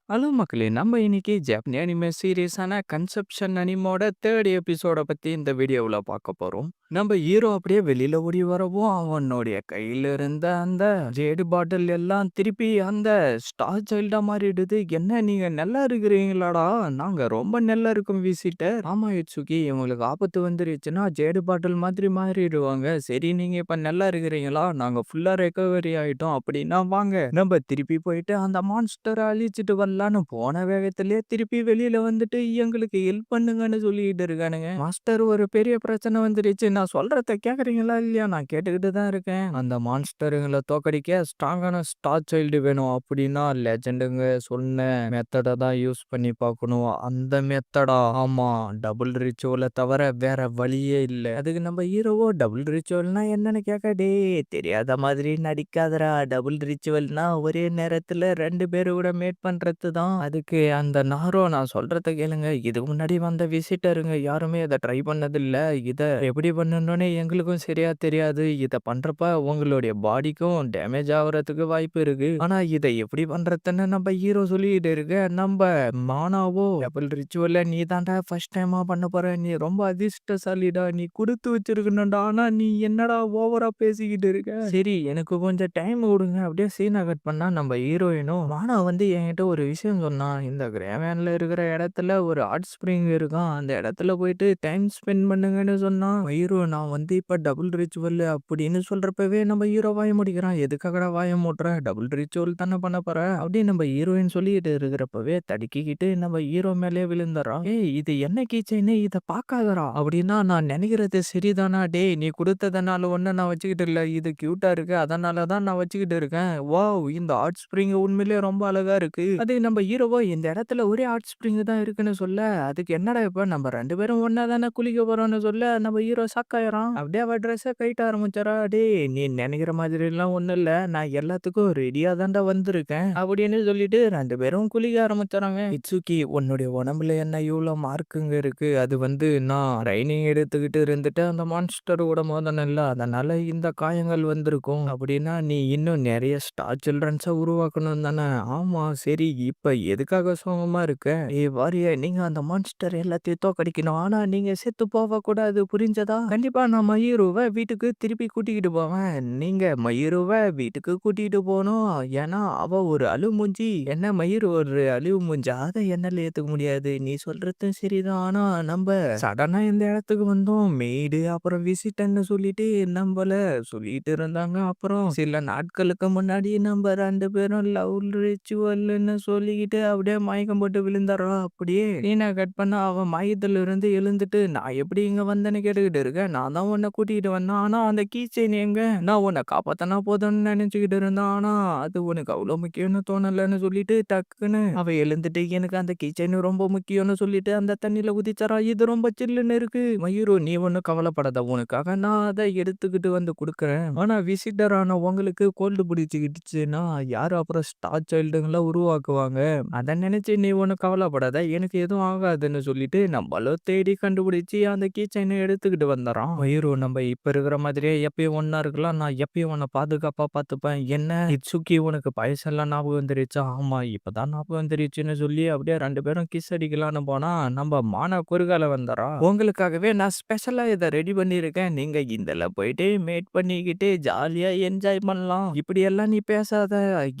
Hello மக்களே! நம்ம இன்னைக்கு ஜாப்பனி அனிமே சீரிஸான கன்செப்ஷன் அனிமோட 3 எபிசோட பத்தி இந்த வீடியோவுல பார்க்க போறோம். நம்ம ஹீரோ அப்படியே வெளியில ஓடி வரவும், அவனுடைய கையில இருந்த அந்த ஜேடு பாட்டில் எல்லாம் திருப்பி அந்த ஸ்டார் சைல்டா மாறிடுது. "என்ன நீங்க நல்லா இருக்கிறீங்களாடா? நாங்க ரொம்ப நல்லா இருக்கோம் விசிட்டர்." "ஆமா இட்சுகி, இவங்களுக்கு ஆபத்து வந்துருச்சுன்னா ஜேடு பாட்டில் மாதிரி மாறிடுவாங்க. சரி நீங்க இப்ப நல்லா இருக்கிறீங்களா? நாங்க ஃபுல்லா ரெக்கவரி ஆயிட்டோம். அப்படின்னா வாங்க, நம்ம திருப்பி போயிட்டு அந்த மான்ஸ்டர அழிச்சிட்டு வரலான்னு போன வேகத்திலேயே திருப்பி வெளியில வந்துட்டு எங்களுக்கு ஹெல்ப் பண்ணுங்கன்னு சொல்லிட்டு இருக்கானுங்க. மாஸ்டர் ஒரு பெரிய பிரச்சனை வந்துருச்சு. நான் சொல்றத கேக்குறீங்களா இல்லையா? நான் கேட்டுக்கிட்டு தான் இருக்கேன். அந்த மான்ஸ்டருங்கள தோக்கடிக்க ஸ்ட்ராங்கான ஸ்டார் சைல்டு வேணும். அப்படின்னா லெஜெண்டுங்க சொன்ன மெத்தட தான் யூஸ் பண்ணி பார்க்கணும். அந்த மெத்தடா? ஆமா. டபுள் ரிச்சுவல தவிர வேற வழியே இல்ல. அதுக்கு நம்ம ஹீரோவோ டபுள் ரிச்சுவல்னா என்னன்னு கேட்க, டேய் தெரியாத மாதிரி நடிக்காதடா. டபுள் ரிச்சுவல்னா ஒரே நேரத்துல 2 பேரு கூட மேட் பண்றது தான். அதுக்கு அந்த நாரோ, நான் சொல்றத கேளுங்க. இதுக்கு முன்னாடி வந்த விசிட்டருங்க யாருமே இத ட்ரை பண்ணதில்ல. இத எப்படி பண்ணணும்னு எங்களுக்கும் சரியா தெரியாது. இத பண்றப்ப உங்களுடைய பாடிக்கும் டேமேஜ் ஆகுறதுக்கு வாய்ப்பு இருக்கு. ஆனா இத எப்படி பண்றதுன்னு நம்ம ஹீரோ சொல்லிட்டு இருக்க, நம்ம மானாவோ டபுள் ரிச்சுவல நீ தான்டா ஃபர்ஸ்ட் டைமா பண்ண போற. நீ ரொம்ப அதிர்ஷ்டசாலிடா. நீ குடுத்து வச்சிருக்கணும்டா. ஆனா நீ என்னடா ஓவரா பேசிக்கிட்டு இருக்க. சரி எனக்கு கொஞ்சம் டைம் குடுங்க. அப்படியே சீன கட் பண்ணா நம்ம ஹீரோயினும், மானா வந்து என்கிட்ட ஒரு விஷயம் சொன்னான். இந்த கிரேவேன்ல இருக்கிற இடத்துல ஒரு ஹாட் ஸ்ப்ரிங் இருக்காம். அந்த இடத்துல போயிட்டு டைம் ஸ்பெண்ட் பண்ணுங்கன்னு சொன்னான். ஹீரோ, நான் வந்து இப்ப டபுள் ரிச்சுவல் அப்படின்னு சொல்றப்பவே நம்ம ஹீரோ வாய முடிக்கிறான். எதுக்காகடா வாய மூடுற? டபுள் ரிச்சுவல் தானே பண்ண போற அப்படின்னு நம்ம ஹீரோயின் சொல்லிட்டு இருக்கிறப்பவே தடுக்கிக்கிட்டு நம்ம ஹீரோ மேலே விழுந்துறான். ஏய் இது என்ன கீச்சைன்னு இத பாக்காதடா அப்படின்னா, நான் நினைக்கிறது சரிதானா? டேய் நீ கொடுத்ததுனால ஒண்ணு நான் வச்சுக்கிட்டு இல்ல. இது கியூட்டா இருக்கு அதனால தான் நான் வச்சுக்கிட்டு இருக்கேன். வாவ் இந்த ஹாட் ஸ்ப்ரிங் உண்மையிலேயே ரொம்ப அழகா இருக்கு. அது நம்ம ஹீரோவோ இந்த இடத்துல ஒரே ஹாட் ஸ்ப்ரிங் தான் இருக்குன்னு சொல்ல, அதுக்கு என்னடா இப்ப நம்ம 2 பேரும் ஒண்ணா தானே குளிக்க போறோம்னு சொல்ல, நம்ம ஹீரோ ஷாக் ஆயிரான். அப்படியே அவ ட்ரெஸ்ஸ கழட்ட ஆரம்பிச்சாரா. டேய் நீ நினைக்கிற மாதிரி எல்லாம் ஒண்ணும் இல்ல. நான் எல்லாத்துக்கும் ரெடியா தான்டா வந்திருக்கேன் அப்படின்னு சொல்லிட்டு 2 பேரும் குளிக்க ஆரம்பிச்சாராங்க. இட்சுகி, உன்னுடைய உடம்புல என்ன இவ்ளோ மார்க்குங்க இருக்கு. அது வந்து நான் ட்ரைனிங் எடுத்துக்கிட்டு இருந்துட்டு அந்த மான்ஸ்டரோட மோதனல்ல, அதனால இந்த காயங்கள் வந்திருக்கும். அப்படின்னா நீ இன்னும் நிறைய ஸ்டார் சில்ட்ரன்ஸ உருவாக்கணும் தானே? ஆமா சரி இப்ப எதுக்காக சோகமா இருக்க? ஏய் வாரியே, நீங்க அந்த மான்ஸ்டர் எல்லாத்தையும் தோக்கடிக்கணும். ஆனா நீங்க செத்து போகக்கூடாது புரிஞ்சதா? கண்டிப்பா நான் மயூருவ வீட்டுக்கு திருப்பி கூட்டிக்கிட்டு போவேன். நீங்க மயூருவ வீட்டுக்கு கூட்டிட்டு போகணும். ஏன்னா அவ ஒரு அழுமூஞ்சி. என்ன மயூர் ஒரு அழிவு மூஞ்சா? அத என்னால ஏத்துக்க முடியாது. நீ சொல்றதும் சரிதான். ஆனா நம்ப சடனா இந்த இடத்துக்கு வந்தோம். மெய்டு அப்புறம் விசிட்டர்ன்னு சொல்லிட்டு நம்பள சொல்லிட்டு இருந்தாங்க. அப்புறம் சில நாட்களுக்கு முன்னாடி நம்ம 2 பேரும் லவ் ரிச்சுவல்ன்னு சொல்லிக்கிட்டு அப்படியே மயக்கம் போட்டு விழுந்துடுறோம். அப்படியே சீனை கட் பண்ணா அவன் மயக்கத்துல இருந்து எழுந்துட்டு, நான் எப்படி இங்க வந்தேன்னு கேட்டுக்கிட்டு இருக்கேன். நான் தான் உன்னை கூட்டிகிட்டு வந்தேன். ஆனா அந்த கீ செயின் எங்க? நான் உன்னை காப்பாத்தனா போதும்னு நினைச்சுக்கிட்டு இருந்தேன். ஆனா அது உனக்கு அவ்வளவு முக்கியம்னு தோணலன்னு சொல்லிட்டு டக்குன்னு அவ எழுந்துட்டு, எனக்கு அந்த கீ செயின் ரொம்ப முக்கியம்னு சொல்லிட்டு அந்த தண்ணியில குதிச்சாரா. இது ரொம்ப சில்லுன்னு இருக்கு. மயூரு, நீ ஒண்ணும் கவலைப்படாத. உனக்காக நான் அதை எடுத்துக்கிட்டு வந்து குடுக்குறேன். ஆனா விசிட்டர் ஆன உங்களுக்கு கோல்டு பிடிச்சுக்கிடுச்சுன்னா யாரு அப்புறம் ஸ்டார் சைல்டுங்கள உருவாக்குவாங்க. அத நினைச்சு நீ ஒண்ணும் கவலைப்படாத. எனக்கு எதுவும் ஆகாதுன்னு சொல்லிட்டு நம்மளும் தேடி கண்டுபிடிச்சு அந்த கீ செயின எடுத்துக்கிட்டு வந்துடுறான். மயூரு, நம்ம இப்ப இருக்கிற மாதிரியே எப்பயும் ஒண்ணா இருக்கலாம். நான் எப்பயும் உன்னை பாதுகாப்பா பார்த்துப்பேன். என்ன இட்சுகி, உனக்கு பழசெல்லாம் ஞாபகம் வந்துருச்சா? ஆமா இப்பதான் ஞாபகம் வந்துருச்சுன்னு சொல்லி அப்படியே 2 பேரும் கிஸ் அடிக்கலான்னு போனா நம்ம மான குறுகால வந்துடுறா. உங்களுக்காகவே நான் ஸ்பெஷலா இதை ரெடி பண்ணியிருக்கேன். நீங்க இதுல போயிட்டு மேட் பண்ணிக்கிட்டு ஜாலியா என்ஜாய் பண்ணலாம். இப்படியெல்லாம் நீ பேசாத.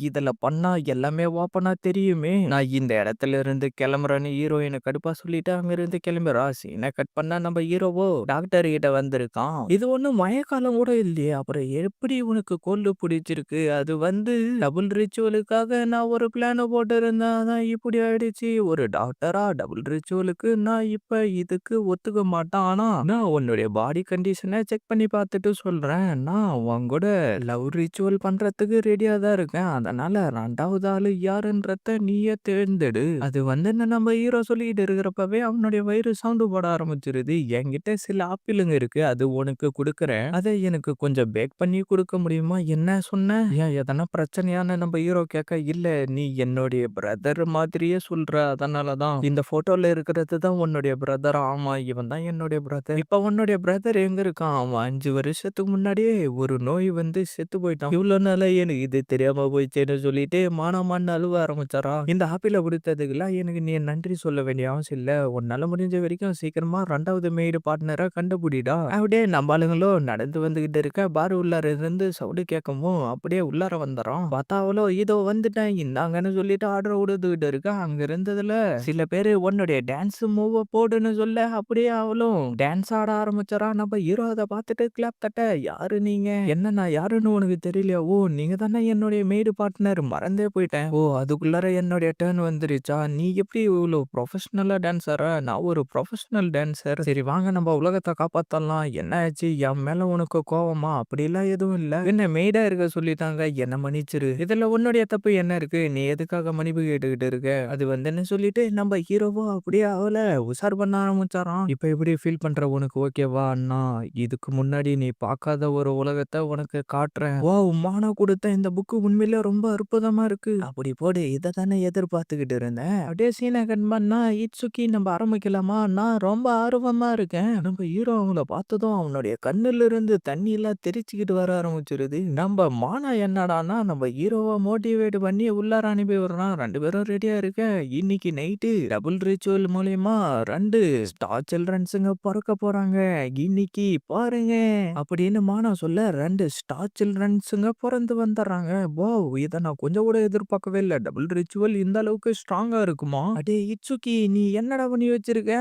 இதுல பண்ணா எல்லாமே ஓப்பனா தெரியுமே. நான் இந்த இடத்துல இருந்து கிளம்புறேன்னு ஹீரோயினை கடுப்பா சொல்லிட்டு அங்க இருந்து கிளம்புறா. சீனை கட் பண்ணா நம்ம ஹீரோவோ டாக்டர் கிட்ட வந்திருக்கான். இது ஒண்ணும் மழைக்காலம் கூட இல்லையே. அப்புறம் எப்படி உனக்கு கோல்டு பிடிச்சிருக்கு? அது வந்து டபுள் ரிச்சுவலுக்காக நான் ஒரு பிளான் போட்டு இருந்தேன். அதான் இப்படி ஆயிடுச்சு. ஒரு டாக்டரா டபுள் ரிச்சுவலுக்கு நான் இப்ப இதுக்கு ஒத்துக்க மாட்டேன். ஆனா நான் உன்னுடைய பாடி கண்டிஷனை செக் பண்ணி பார்த்துட்டு சொல்றேன். நான் உன் கூட லவ் ரிச்சுவல் பண்றதுக்கு ரெடியா தான் இருக்கேன். அதனால 2வது ஆளு யாருன்றத நீயே தேர்ந்தெடு. அது வந்து நம்ம ஹீரோ சொல்லிட்டு இருக்கிறப்பவே அவனுடைய வயிறு சவுண்டு போட ஆரம்பிச்சிருது. என்கிட்ட சில ஆப்பிளுங்க இருக்கு. அது உனக்கு கொடுக்குறேன். அதை எனக்கு கொஞ்சம் பேக் பண்ணி கொடுக்க முடியுமா? என்ன சொன்ன? ஏன் எதனா பிரச்சனையான்னு நம்ம ஹீரோ கேட்க, இல்ல நீ என்னுடைய பிரதர் மாதிரியே சொல்ற. அதனாலதான் இந்த போட்டோல இருக்கிறது தான் உன்னுடைய பிரதர். ஆமா இவன் தான் என்னுடைய பிரதர். இப்ப உன்னுடைய பிரதர் எங்க இருக்கான்? அவன் 5 வருஷத்துக்கு முன்னாடியே ஒரு நோய் வந்து செத்து போயிட்டான். இவ்வளவு நாளா எனக்கு இது தெரியாம போயிடுச்சேன்னு சொல்லிட்டு மானமான்னு அழுவ ஆரம்பிச்சாராம். ஆரம்பிச்சாராம். இந்த ஆப்பிள குடுத்ததுக்குலாம் எனக்கு நீ நன்றி சொல்ல வேண்டிய அவசியம் இல்ல. உன்னால முடிஞ்ச வரைக்கும் சீக்கிரமா 2வது மெய்டு பார்ட்னர கண்டுபிடிடா. அப்படியே நம்ம ஆளுங்களும் நடந்து வந்துகிட்டு இருக்க பார் உள்ளார இருந்து சவுண்ட் கேட்கவும் அப்படியே உள்ளார வந்துறோம். பார்த்தா அவளோ இதோ வந்துட்டேன் இந்தாங்கன்னு சொல்லிட்டு ஆர்டர் கொடுத்துக்கிட்டு இருக்கா. அங்க இருந்ததுல சில பேரு உன்னுடைய டான்ஸ் மூவ போடுன்னு சொல்ல அப்படியே அவளும் டான்ஸ் ஆட ஆரம்பிச்சறா. நம்ம ஹீரோ அத பார்த்துட்டு கிளாப் தட்ட யாரு நீங்க? என்ன நான் யாருன்னு உனக்கு தெரியலையா? ஓ நீங்க தானே என்னுடைய மெய்டு பார்ட்னர் மறந்தே போயிட்டேன். ஓ அதுக்குள்ளார என்னுடைய டர்ன் வந்துருச்சா? நீ எப்படி இவ்வளோ ப்ரொஃபஷனலா டான்ஸரா? நான் ஒரு ப்ரொஃபஷனல் டான்சர். சரி வாங்க நம்ம உலகத்தை காப்பாத்தலாம். என்ன ஆச்சு? என் மேல உனக்கு கோவமா? அப்படிலாம் எதுவும் இல்ல. என்ன மெய்டா இருக்க சொல்லிட்டாங்க. என்ன மன்னிச்சிரு. இதுல உன்னுடைய தப்பு என்ன இருக்கு? நீ எதுக்காக மன்னிப்பு கேட்டுக்கிட்டு இருக்க? அது வந்துன்னு சொல்லிட்டு நம்ம ஹீரோவோ அப்படியே அவள உஷார் பண்ண ஆரம்பிச்சாராம். இப்ப எப்படி ஃபீல் பண்ற? உனக்கு ஓகேவா அண்ணா? இதுக்கு முன்னாடி நீ பார்க்காத ஒரு உலகத்தை உனக்கு காட்டுறேன். வாவ் மானா கொடுத்த இந்த புக்கு உண்மையிலே ரொம்ப அற்புதமா இருக்கு. அப்படி போடு. இதை தானே எதிர்பார்த்துக்கிட்டு இருந்தேன். அப்படியே சீனை கட் பண்ணா இட்சுகி நம்ம ஆரம்பிக்கலாமா? நான் ரொம்ப ஆர்வமா இருக்கேன். நம்ம ஹீரோ அவங்கள பார்த்ததும் அவனுடைய கண்ணுல இருந்து தண்ணி எல்லாம் தெரிச்சுக்கிட்டு வர ஆரம்பிச்சிருது. நம்ம மானா என்னடான்னா நம்ம ஹீரோவை மோட்டிவேட் பண்ணி உள்ளார அனுப்பி விடுறான். 2 பேரும் ரெடியா இருக்க. இன்னைக்கு நைட்டு டபுள் ரிச்சுவல் மூலியமா 2 ஸ்டார் சில்ட்ரன்ஸுங்க பிறக்க போறாங்க. இன்னைக்கு பாருங்க அப்படின்னு மானா சொல்ல 2 ஸ்டார் சில்ட்ரன்ஸுங்க பிறந்து வந்துடுறாங்க. வாவ் இதை நான் கொஞ்சம் கூட எதிர்பார்க்கவே இல்லை. டபுள் ரிச்சுவல் இந்த அளவுக்கு ஸ்ட்ராங்கா இருக்குமா? அடே இட்சுகி நீ என்னடா பண்ணி வச்சிருக்க?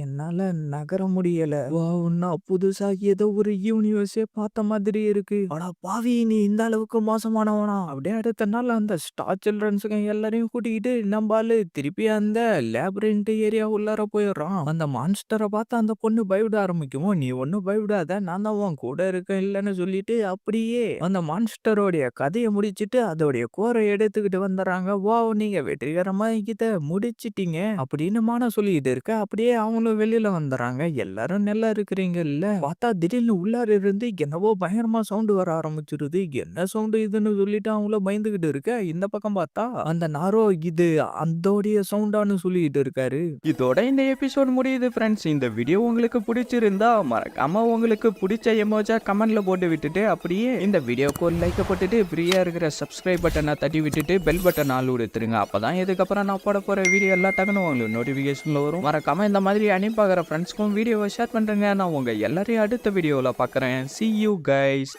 என்னால நகர முடியல. வாவ் நான் புதுசா ஏதோ ஒரு யூனிவர்ஸே பார்த்த மாதிரி இருக்கு. அடா பாவி நீ இந்த அளவுக்கு மோசமானவனா? அப்படியே அடுத்த நாள் அந்த ஸ்டார் சில்ட்ரன்ஸுங்க எல்லாரையும் கூட்டிக்கிட்டு நம்ம ஆளு திருப்பி அந்த லேபரண்ட் ஏரியா உள்ளார போயிடுறான். அந்த மான்ஸ்டரை பார்த்து அந்த பொண்ணு பயப்பட ஆரம்பிக்கும். நீ ஒன்னும் பயப்படாத, நான் தான் உன் கூட இருக்கேன் இல்லைன்னு சொல்லிட்டு அப்படியே அந்த மான்ஸ்டரோடைய கதையை முடிச்சிட்டு அதோடைய கோரை எடுத்துக்கிட்டு வந்துடுறாங்க. வாவ் நீங்க வெற்றிகரமா இதை முடிச்சிட்டீங்க அப்படின்னு மானா சொல்லிட்டு இருக்க. அப்படியே அவங்களும் வெளியில வந்துடுறாங்க. எல்லாரும் நல்லா இருக்கிறீங்கல்ல? பார்த்தா திடீர்னு உள்ளார இருந்து என்னவோ பயங்கரமா சவுண்ட் வர ஆரம்பிச்சிருது. என்ன சவுண்ட் இதுன்னு சொல்லிட்டு அவங்கள பயந்துகிட்டு இருக்க. இந்த பக்கம் பார்த்தா அந்த நாரோ இது அந்தோடைய சவுண்டான்னு சொல்லிட்டு இருக்காரு. இதோட இந்த எபிசோட் முடியுது ஃப்ரெண்ட்ஸ். இந்த வீடியோ உங்களுக்கு பிடிச்சிருந்தா மறக்காம உங்களுக்கு பிடிச்ச எமோஜா கமெண்ட்ல போட்டு விட்டுட்டு அப்படியே இந்த வீடியோக்கு ஒரு லைக் போட்டுட்டு ஃப்ரீயா இருக்கிற சப்ஸ்கிரைப் பட்டனை தட்டி விட்டுட்டு பெல் பட்டன் ஆல் கொடுத்துருங்க. அப்பதான் இதுக்கப்புறம் நான் போட போற வீடியோ எல்லாம் டக்குனு உங்களுக்கு நோட்டிபிகேஷன்ல வரும். மறக்காம இந்த மாதிரி அனுப்பாகிற ஃப்ரெண்ட்ஸ்க்கும் வீடியோவை ஷேர் பண்றேங்க. நான் உங்க எல்லாரையும் அடுத்த வீடியோவில் பார்க்குறேன். See you guys.